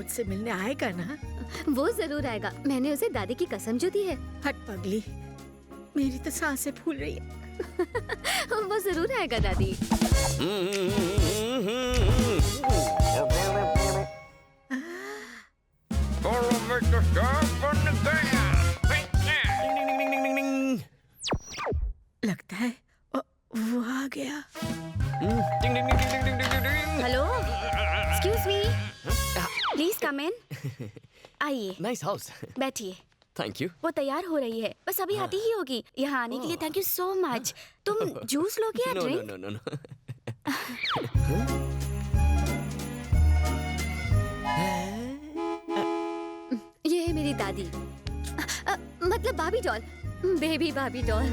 मुझसे मिलने आएगा ना? वो जरूर आएगा, मैंने उसे दादी की कसम जो दी है। हट पगली, मेरी तो सांसें फूल रही है। वो जरूर आएगा दादी। लगता है वो आ गया। Hello, excuse me, please come in. आइए, नाइस हाउस। बैठिए। Thank you. वो तैयार हो रही है, बस अभी आती ही होगी। यहाँ आने के लिए थैंक यू सो मच। तुम जूस लोगे या no drink? No no no. ये है मेरी दादी, मतलब भाभी डॉल, बेबी भाभी डॉल।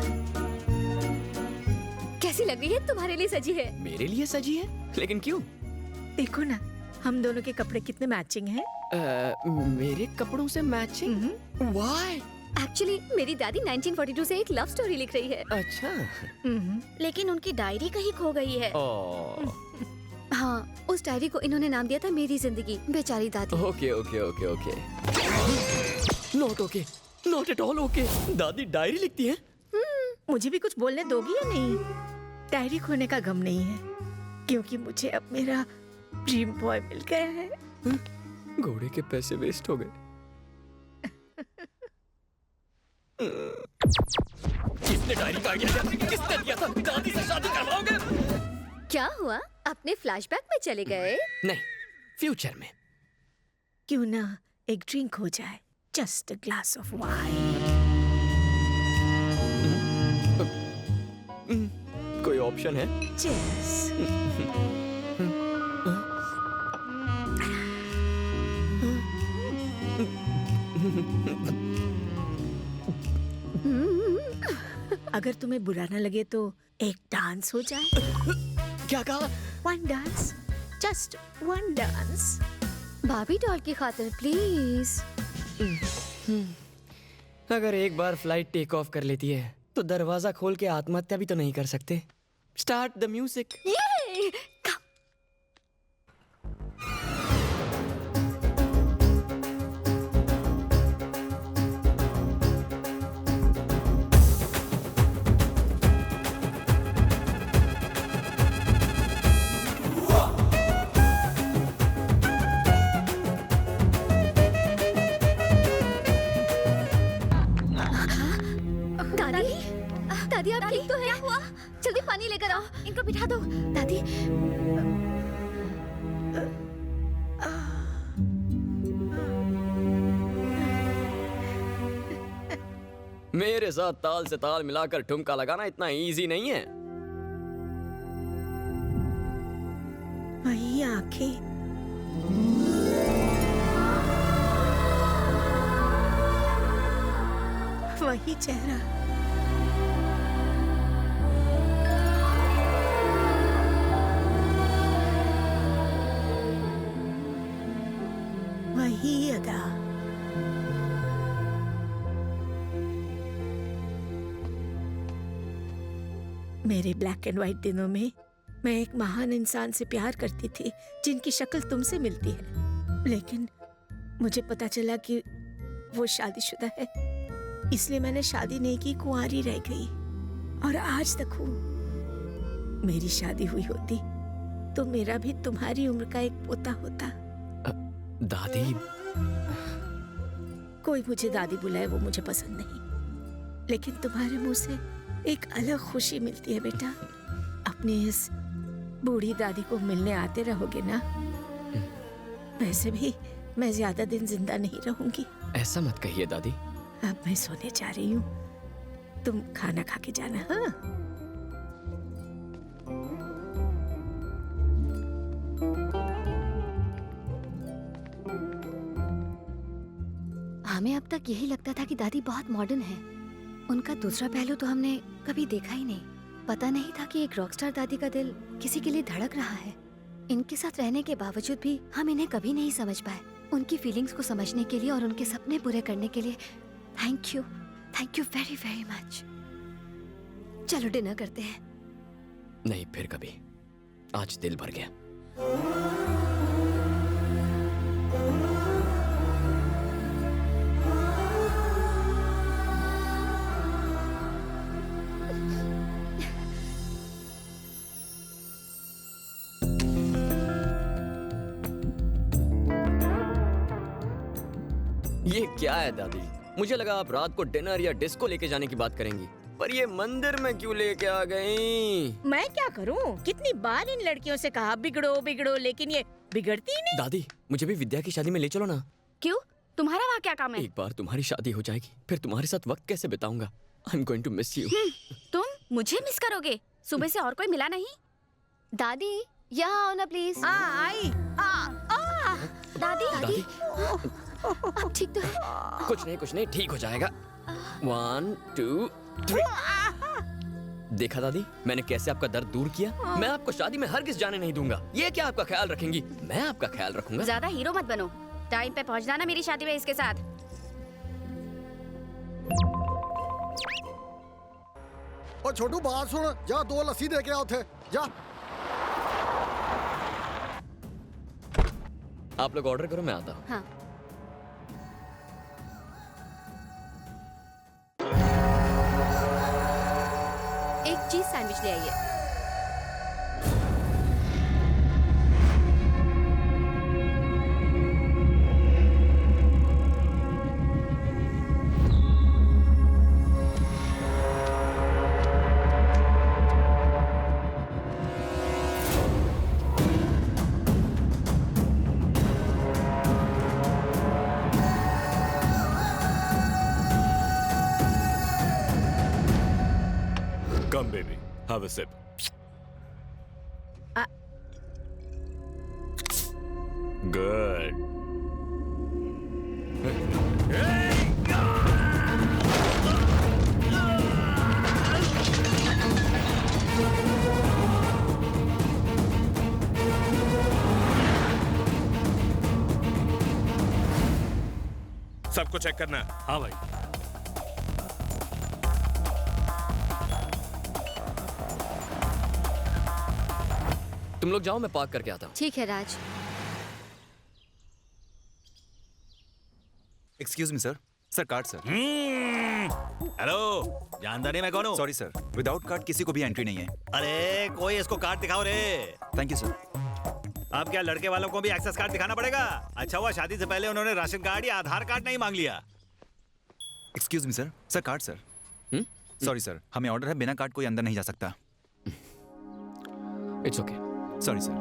कैसी लग रही है? तुम्हारे लिए सजी है। मेरे लिए सजी है? लेकिन क्यों? देखो ना, हम दोनों के कपड़े कितने मैचिंग हैं। मेरे कपड़ों से मैचिंग? Why? एक्चुअली मेरी दादी 1942 से एक लव स्टोरी लिख रही है। अच्छा। लेकिन उनकी डायरी कहीं खो गई है। हाँ, उस डायरी को इन्होंने नाम दिया था मेरी जिंदगी। बेचारी दादी। Okay okay okay okay. Not okay, not at all okay. दादी डायरी लिखती है? मुझे भी कुछ बोलने दोगी या नहीं? डायरी खोने का गम नहीं है, क्योंकि मुझे अब मेरा ड्रीम बॉय मिल गया है। घोड़े के पैसे वेस्ट हो गए। किसने डायरी का आइडिया दिया? किसने दिया था? दादी से शादी करवाओगे? क्या हुआ? अपने फ्लैशबैक में चले गए? नहीं, फ्यूचर में। क्यों ना एक ड्रिंक हो जाए? Just a glass of wine. कोई ऑप्शन है? Cheers. अगर तुम्हें बुरा ना लगे तो एक डांस हो जाए। क्या कहा? One dance, just one dance. भाभी डॉल की खातिर प्लीज। अगर एक बार फ्लाइट टेक ऑफ कर लेती है तो दरवाजा खोल के आत्महत्या भी तो नहीं कर सकते। Start the music. दादी आप ठीक तो है? क्या हुआ? जल्दी पानी लेकर आओ, इनको बिठा दो। दादी मेरे साथ ताल से ताल मिलाकर ठुमका लगाना इतना इजी नहीं है। वही आंखें, वही चेहरा। वही अदा। मेरे ब्लैक एंड व्हाइट दिनों में मैं एक महान इंसान से प्यार करती थी जिनकी शक्ल तुमसे मिलती है, लेकिन मुझे पता चला कि वो शादीशुदा है, इसलिए मैंने शादी नहीं की, कुंवारी रह गई। और आज तक हूँ। मेरी शादी हुई होती तो मेरा भी तुम्हारी उम्र का एक पोता होता। दादी। कोई मुझे दादी बुलाए वो मुझे पसंद नहीं, लेकिन तुम्हारे मुंह से एक अलग खुशी मिलती है बेटा। अपनी इस बूढ़ी दादी को मिलने आते रहोगे ना? वैसे भी मैं ज्यादा दिन जिंदा नहीं रहूंगी। ऐसा मत कहिए दादी। अब मैं सोने जा रही हूँ, तुम खाना खा के जाना। हाँ, हमें अब तक यही लगता था कि दादी बहुत मॉडर्न है। उनका दूसरा पहलू तो हमने कभी देखा ही नहीं। पता नहीं था कि एक रॉकस्टार दादी का दिल किसी के लिए धड़क रहा है। इनके साथ रहने के बावजूद भी हम इन्हें कभी नहीं समझ पाए। उनकी फीलिंग्स को समझने के लिए और उनके सपने पूरे करने के लिए thank you very very much. चलो डिनर करते हैं। नहीं, फिर कभी। आज दिल भर गया। ये क्या है दादी? मुझे लगा आप रात को डिनर या डिस्को लेके जाने की बात करेंगी, पर ये मंदिर में क्यों लेके आ गई? मैं क्या करूं? कितनी बार इन लड़कियों से कहा बिगड़ो बिगड़ो, लेकिन ये बिगड़ती ही नहीं। दादी, मुझे भी विद्या की शादी में ले चलो ना। क्यों? तुम्हारा वहाँ क्या काम है? एक बार तुम्हारी शादी हो जाएगी, फिर तुम्हारे साथ वक्त कैसे बिताऊंगा? I am going to miss you. तुम मुझे मिस करोगे? सुबह से और कोई मिला नहीं? दादी यहाँ आओ ना प्लीज। आई दादी दादी आप ठीक तो है? कुछ नहीं, ठीक हो जाएगा। 1 2 3। देखा दादी, मैंने कैसे आपका दर्द दूर किया। मैं आपको शादी में हरगिज़ जाने नहीं दूंगा। ये क्या आपका ख्याल रखेंगी? मैं आपका ख्याल रखूंगा। ज्यादा हीरो मत बनो, टाइम पे पहुंचना ना मेरी शादी में इसके साथ। और छोटू बात सुन, जा 2 लस्सी दे के आओ थे, जा। आप लोग ऑर्डर करो, मैं आता हूँ। हाँ। एक चीज सैंडविच ले आइए। Come, baby. Have a sip. Good. सबको चेक करना है। हाँ भाई। तुम लोग जाओ, मैं पार्क करके आता हूँ। ठीक है Raj. Excuse me sir, sir card sir. Hello, जानता नहीं मैं कौन हूँ? सॉरी सर, विदाउट कार्ड किसी को भी एंट्री नहीं है। अरे कोई इसको कार्ड दिखाओ रे। Thank you sir. अब क्या लड़के वालों को भी एक्सेस कार्ड दिखाना पड़ेगा? अच्छा हुआ शादी से पहले उन्होंने राशन कार्ड या आधार कार्ड नहीं मांग लिया। Excuse me sir, sir card sir. Sorry sir, हमें ऑर्डर है, बिना कार्ड कोई अंदर नहीं जा सकता। It's okay. Sorry sir.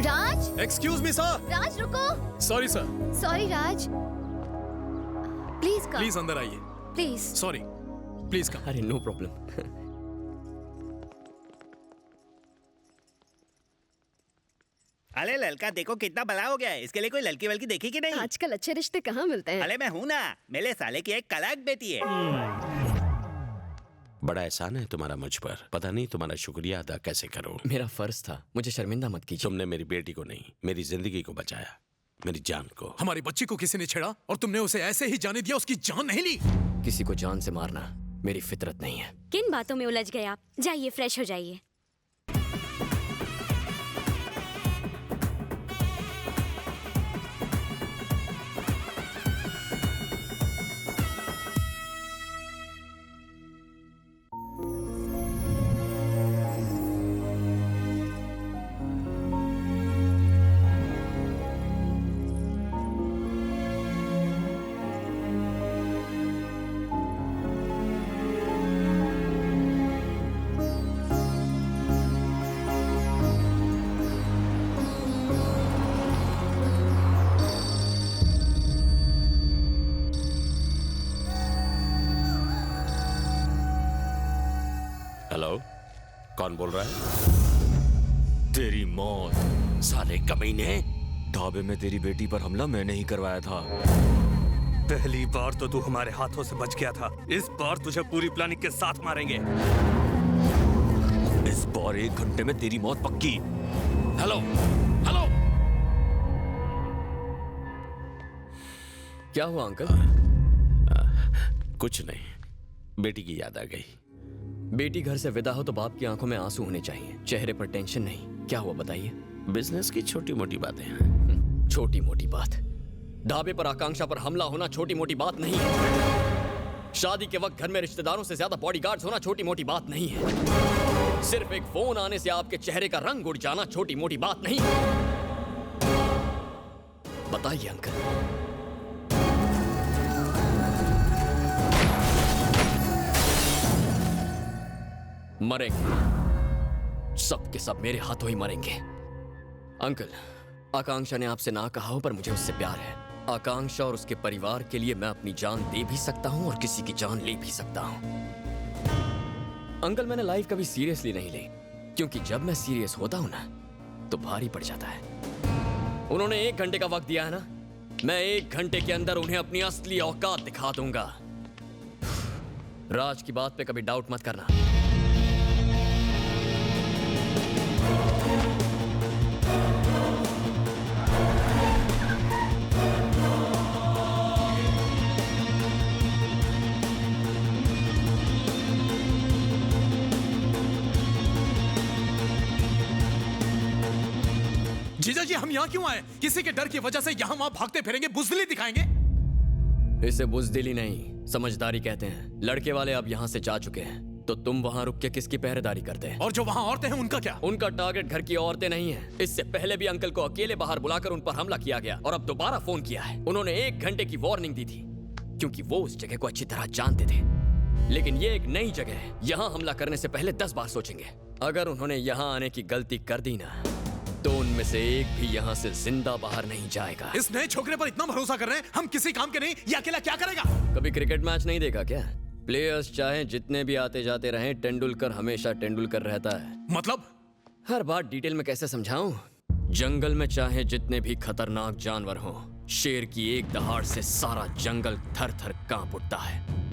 Raj, Excuse me, sir. राज रुको। Sorry, sir. Sorry Raj, please come. Please अंदर आइए। प्लीज। Sorry. Please come. अरे नो प्रॉब्लम। अरे लड़का देखो कितना बड़ा हो गया है, इसके लिए कोई लड़की वलकी देखी कि नहीं? आजकल अच्छे रिश्ते कहाँ मिलते हैं? अरे मैं हूँ ना, मेरे साले की एक कलाक बेटी है। बड़ा एहसान है तुम्हारा मुझ पर, पता नहीं तुम्हारा शुक्रिया अदा कैसे करूं। मेरा फर्ज था, मुझे शर्मिंदा मत कीजिए। तुमने मेरी बेटी को नहीं, मेरी जिंदगी को बचाया, मेरी जान को। हमारी बच्ची को किसी ने छेड़ा और तुमने उसे ऐसे ही जाने दिया, उसकी जान नहीं ली। किसी को जान से मारना मेरी फितरत नहीं है। किन बातों में उलझ गए आप? जाइए फ्रेश हो जाइए। हेलो, कौन बोल रहा है? तेरी मौत। साले कमीने। ढाबे में तेरी बेटी पर हमला मैंने ही करवाया था। पहली बार तो तू हमारे हाथों से बच गया था, इस बार तुझे पूरी प्लानिंग के साथ मारेंगे। इस बार 1 घंटे में तेरी मौत पक्की। Hello, hello. क्या हुआ अंकल? कुछ नहीं, बेटी की याद आ गई। बेटी घर से विदा हो तो बाप की आंखों में आंसू होने चाहिए, चेहरे पर टेंशन नहीं। क्या हुआ बताइए? बिजनेस की छोटी मोटी बातें हैं। छोटी मोटी बात? ढाबे पर आकांक्षा पर हमला होना छोटी मोटी बात नहीं है। शादी के वक्त घर में रिश्तेदारों से ज्यादा बॉडीगार्ड्स होना छोटी मोटी बात नहीं है। सिर्फ एक फोन आने से आपके चेहरे का रंग उड़ जाना छोटी मोटी बात नहीं है। बताइए अंकल, मरेंगे, सब के सब मेरे हाथों ही मरेंगे। अंकल, आकांक्षा ने आपसे ना कहा हो पर मुझे उससे प्यार है। आकांक्षा और उसके परिवार के लिए मैं अपनी जान दे भी सकता हूं और किसी की जान ले भी सकता हूं। अंकल, मैंने लाइफ कभी सीरियसली नहीं ली, क्योंकि जब मैं सीरियस होता हूं ना तो भारी पड़ जाता है। उन्होंने 1 घंटे का वक्त दिया है ना, मैं 1 घंटे के अंदर उन्हें अपनी असली औकात दिखा दूंगा। राज की बात पे कभी डाउट मत करना। जीजा जी, हम यहाँ क्यों आए? किसी के डर की वजह से यहाँ वहाँ भागते फिरेंगे, बुज़दिली दिखाएंगे? इसे बुज़दिली नहीं, समझदारी कहते हैं। लड़के वाले अब यहाँ से जा चुके हैं, तो तुम वहाँ रुक के किसकी पहरेदारी करते हैं? और जो वहाँ औरतें हैं उनका क्या? उनका टारगेट घर की औरतें नहीं है। इससे पहले भी अंकल को अकेले बाहर बुलाकर उन पर हमला किया गया और अब दोबारा फोन किया है। उन्होंने 1 घंटे की वार्निंग दी थी, क्योंकि वो उस जगह को अच्छी तरह जानते थे। लेकिन ये एक नई जगह है, यहाँ हमला करने से पहले 10 बार सोचेंगे। अगर उन्होंने यहाँ आने की गलती कर दी ना, तो उनमें से एक भी यहाँ से जिंदा बाहर नहीं जाएगा। इस नए छोकरे पर इतना भरोसा कर रहे हैं, हम किसी काम के नहीं, ये अकेला क्या करेगा? कभी क्रिकेट मैच नहीं देखा क्या? प्लेयर्स चाहे जितने भी आते जाते रहें, तेंदुलकर हमेशा तेंदुलकर रहता है। मतलब? हर बात डिटेल में कैसे समझाऊं? जंगल में चाहे जितने भी खतरनाक जानवर हों, शेर की एक दहाड़ से सारा जंगल थर थर कांप उठता है।